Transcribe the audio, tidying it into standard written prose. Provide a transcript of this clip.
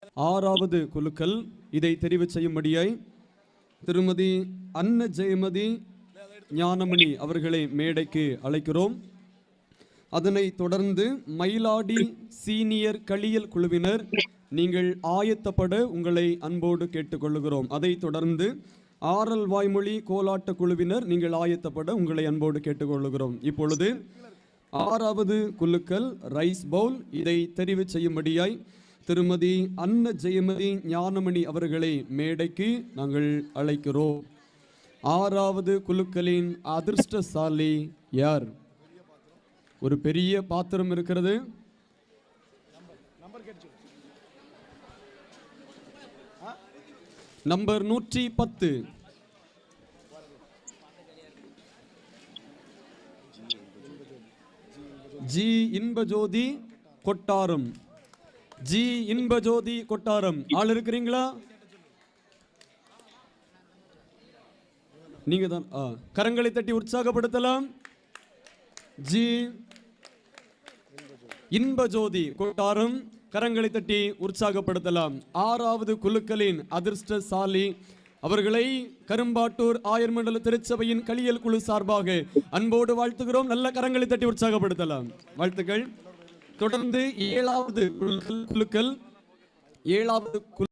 ஆறாவது குலுக்கல் இதை தெரிவு செய்யும்படியாய் திருமதி அன்ன ஜெயமதி ஞானமணி அவர்களை மேடைக்கு அழைக்கிறோம். அதனைத் தொடர்ந்து மயிலாடி சீனியர் களியல் குழுவினர் நீங்கள் ஆயத்தப்பட உங்களை அன்போடு கேட்டுக்கொள்கிறோம். அதைத் தொடர்ந்து ஆரல் வாய்மொழி கோலாட்ட குழுவினர் நீங்கள் ஆயத்தப்பட உங்களை அன்போடு கேட்டுக்கொள்கிறோம். இப்பொழுது ஆறாவது குலுக்கல் ரைஸ் பவுல் இதை தெரிவு செய்யும்படியாய் திருமதி அன்ன ஜெயமதி ஞானமணி அவர்களை மேடைக்கு நாங்கள் அழைக்கிறோம். ஆறாவது குலுக்கலின் அதிர்ஷ்டசாலி யார்? ஒரு பெரிய பாத்திரம் இருக்கிறது. நம்பர் 110 ஜி இன்பஜோதி கொட்டாரம். ஜி இன்பஜோதி கொட்டாரம் ஆள் இருக்கிறீங்களா? நீங்க தான். கரங்களை தட்டி உற்சாகப்படுத்தலாம். ஜி இன்பஜோதி கொட்டாரம் கரங்களை தட்டி உற்சாகப்படுத்தலாம். ஆறாவது குலுக்களின் அதிர்ஷ்டசாலி அவர்களை கரும்பாட்டூர் ஆயர் மண்டல திருச்சபையின் களியல் குழு சார்பாக அன்போடு வாழ்த்துகிறோம். நல்ல கரங்களை தட்டி உற்சாகப்படுத்தலாம். வாழ்த்துக்கள். தொடர்ந்து ஏழாவது குலுக்கல்